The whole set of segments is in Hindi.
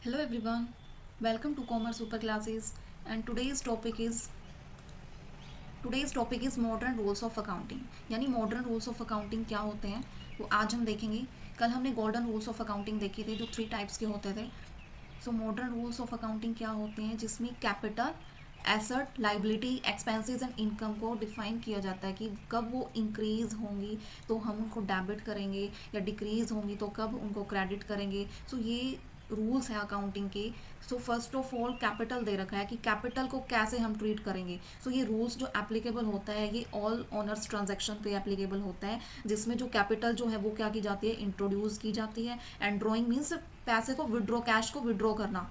Hello everyone, welcome to Commerce Super Classes and today's topic is modern rules of accounting। यानी मॉडर्न रूल्स ऑफ अकाउंटिंग क्या होते हैं वो आज हम देखेंगे। कल हमने गोल्डन रूल्स ऑफ अकाउंटिंग देखे थे जो 3 टाइप्स के होते थे। So modern rules of accounting क्या होते हैं जिसमें capital, asset, liability, expenses and income को डिफाइन किया जाता है कि कब वो इंक्रीज होंगी तो हम उनको डेबिट करेंगे या डिक्रीज होंगी तो कब उनको क्रेडिट करेंगे। सो ये रूल्स हैं अकाउंटिंग के। So first of all capital दे रखा है कि कैपिटल को कैसे हम ट्रीट करेंगे। सो ये रूल्स जो एप्लीकेबल होता है ये ऑल ऑनर्स ट्रांजैक्शन पे एप्लीकेबल होता है, जिसमें जो कैपिटल जो है वो क्या की जाती है, इंट्रोड्यूस की जाती है। एंड ड्रॉइंग मीन्स पैसे को विड्रॉ, कैश को विड्रॉ करना।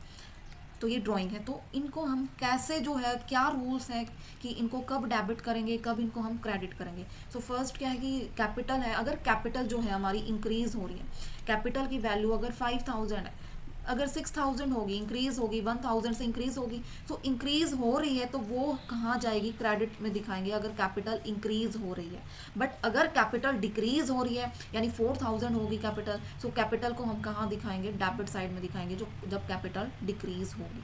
तो ये ड्राइंग है। तो इनको हम कैसे जो है, क्या रूल्स हैं कि इनको कब डेबिट करेंगे, कब इनको हम क्रेडिट करेंगे। सो फर्स्ट क्या है कि कैपिटल है, अगर कैपिटल जो है हमारी इंक्रीज हो रही है, कैपिटल की वैल्यू अगर 5000 है, अगर 6000 होगी, इंक्रीज होगी, 1000 से इंक्रीज होगी। सो इंक्रीज हो रही है तो वो कहाँ जाएगी, क्रेडिट में दिखाएंगे अगर कैपिटल इंक्रीज हो रही है। बट अगर कैपिटल डिक्रीज हो रही है यानी 4000 होगी कैपिटल, सो कैपिटल को हम कहाँ दिखाएंगे, डेबिट साइड में दिखाएंगे जो जब कैपिटल डिक्रीज होगी।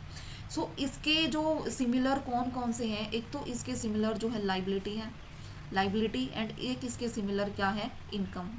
सो इसके जो सिमिलर कौन कौन से हैं, एक तो इसके सिमिलर जो है लाइबिलिटी है, लाइबिलिटी, एंड एक इसके सिमिलर क्या है, इनकम।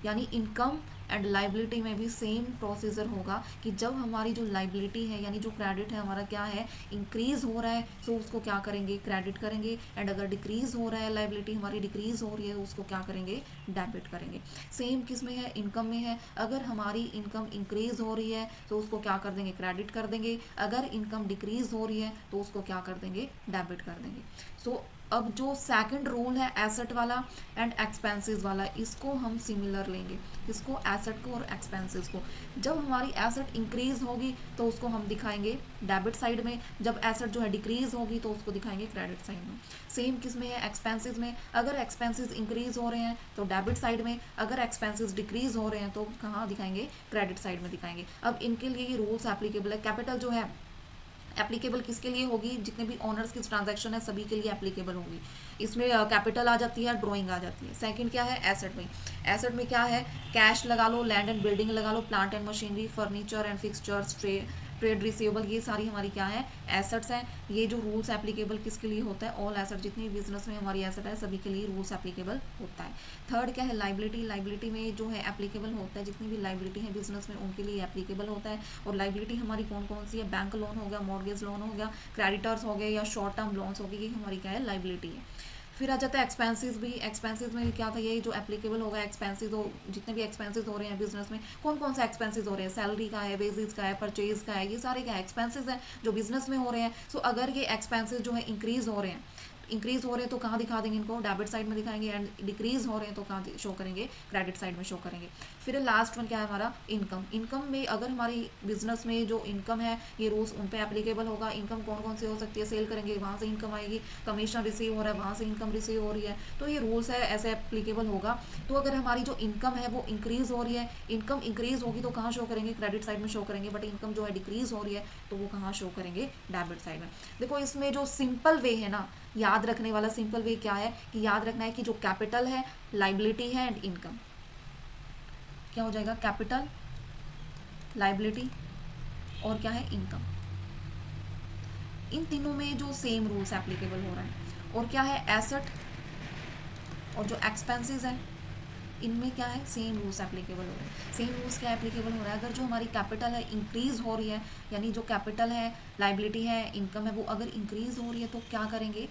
यानी इनकम एंड लाइबिलिटी में भी सेम प्रोसीजर होगा कि जब हमारी जो लाइबिलिटी है यानी जो क्रेडिट है हमारा क्या है, इंक्रीज हो रहा है, सो उसको क्या करेंगे, क्रेडिट करेंगे। एंड अगर डिक्रीज हो रहा है, लाइबिलिटी हमारी डिक्रीज हो रही है, उसको क्या करेंगे, डेबिट करेंगे। सेम किस में है, इनकम में है। अगर हमारी इनकम इंक्रीज हो रही है तो उसको क्या कर देंगे, क्रेडिट कर देंगे। अगर इनकम डिक्रीज हो रही है तो उसको क्या कर देंगे, डेबिट कर देंगे। सो अब जो सेकंड रूल है एसेट वाला एंड एक्सपेंसेस वाला, इसको हम सिमिलर लेंगे, इसको एसेट को और एक्सपेंसेस को। जब हमारी एसेट इंक्रीज होगी तो उसको हम दिखाएंगे डेबिट साइड में, जब एसेट जो है डिक्रीज होगी तो उसको दिखाएंगे क्रेडिट साइड में। सेम किस में है, एक्सपेंसेस में। अगर एक्सपेंसेस इंक्रीज हो रहे हैं तो डेबिट साइड में, अगर एक्सपेंसेस डिक्रीज हो रहे हैं तो कहाँ दिखाएंगे, क्रेडिट साइड में दिखाएंगे। अब इनके लिए ये रूल्स एप्लीकेबल है। कैपिटल जो है एप्लीकेबल किसके लिए होगी, जितने भी ऑनर्स की ट्रांजैक्शन है सभी के लिए एप्लीकेबल होगी। इसमें कैपिटल आ जाती है, ड्राइंग आ जाती है। सेकंड क्या है, एसेट में। एसेट में क्या है, कैश लगा लो, लैंड एंड बिल्डिंग लगा लो, plant and machinery, furniture and fixtures, trade receivable, ये सारी हमारी क्या है, एसेट्स हैं। ये जो रूल्स एप्लीकेबल किसके लिए होता है, ऑल एसेट, जितनी बिजनेस में हमारी एसेट है सभी के लिए रूल्स एप्लीकेबल होता है। थर्ड क्या है, लाइबिलिटी। लाइबिलिटी में जो है एप्लीकेबल होता है, जितनी भी लाइबिलिटी है बिजनेस में उनके लिए एप्लीकेबल होता है। और लाइबिलिटी हमारी कौन कौन सी है, बैंक लोन हो गया, मॉर्गेज लोन हो गया, क्रेडिटर्स हो गए या शॉर्ट टर्म लोन्स हो गए, ये हमारी क्या है, लाइबिलिटी है। फिर आ जाता है एक्सपेंसेस भी। एक्सपेंसेस में क्या था, ये जो एप्लीकेबल होगा एक्सपेंसेस हो, जितने भी एक्सपेंसेस हो रहे हैं बिजनेस में, कौन कौन से एक्सपेंसेस हो रहे हैं, सैलरी का है, वेजेस का है, परचेज का है, ये सारे क्या एक्सपेंसेस हैं जो बिजनेस में हो रहे हैं। सो अगर ये एक्सपेंसेस जो है इंक्रीज हो रहे हैं, इंक्रीज हो रहे हैं तो कहाँ दिखा देंगे, इनको डेबिट साइड में दिखाएंगे। एंड डिक्रीज हो रहे हैं तो कहाँ शो करेंगे, क्रेडिट साइड में शो करेंगे। फिर लास्ट वन क्या है हमारा, इनकम। इनकम में अगर हमारी बिजनेस में जो इनकम है ये रूल्स उन पे एप्लीकेबल होगा। इनकम कौन कौन सी हो सकती है, सेल करेंगे वहाँ से इनकम आएगी, कमीशन रिसीव हो रहा है वहाँ से इनकम रिसीव हो रही है, तो ये रूल्स है ऐसे एप्लीकेबल होगा। तो अगर हमारी जो इनकम है वो इंक्रीज हो रही है, इनकम इंक्रीज होगी तो कहाँ शो करेंगे, क्रेडिट साइड में शो करेंगे। बट इनकम जो है डिक्रीज हो रही है तो वो कहाँ शो करेंगे, डेबिट साइड में। देखो इसमें जो सिंपल वे है ना, याद रखने वाला सिंपल वे क्या है कि याद रखना है कि जो कैपिटल है, लाइबिलिटी है एंड इनकम, क्या हो जाएगा, कैपिटल, लाइबिलिटी और क्या है, इनकम। इन तीनों में जो सेम रूल्स एप्लीकेबल हो रहा है। और क्या है, एसेट और जो एक्सपेंसेस है इनमें क्या है, सेम रूल्स एप्लीकेबल हो रहे हैं। सेम रूल्स क्या एप्लीकेबल हो रहा है, अगर जो हमारी कैपिटल है इंक्रीज हो रही है, यानी जो कैपिटल है, लाइबिलिटी है, इनकम है, वो अगर इंक्रीज हो रही है तो क्या करेंगे,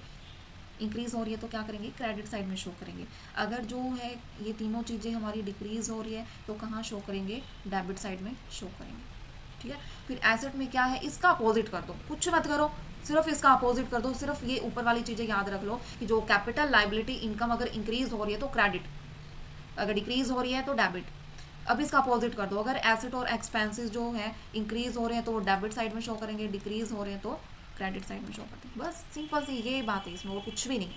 इंक्रीज हो रही है तो क्या करेंगे, क्रेडिट साइड में शो करेंगे। अगर जो है ये तीनों चीज़ें हमारी डिक्रीज हो रही है तो कहाँ शो करेंगे, डेबिट साइड में शो करेंगे। ठीक है। फिर एसेट में क्या है, इसका अपोजिट कर दो, कुछ मत करो, सिर्फ इसका अपोजिट कर दो। सिर्फ ये ऊपर वाली चीज़ें याद रख लो कि जो कैपिटल, लाइबिलिटी, इनकम अगर इंक्रीज हो रही है तो क्रेडिट, अगर डिक्रीज हो रही है तो डेबिट। अब इसका अपोजिट कर दो, अगर एसेट और एक्सपेंसेस जो है इंक्रीज हो रहे हैं तो वो डेबिट साइड में शो करेंगे, डिक्रीज हो रहे हैं तो क्रेडिट साइड में शो करते हैं। बस सिंपल सी ये बात है, इसमें और कुछ भी नहीं है।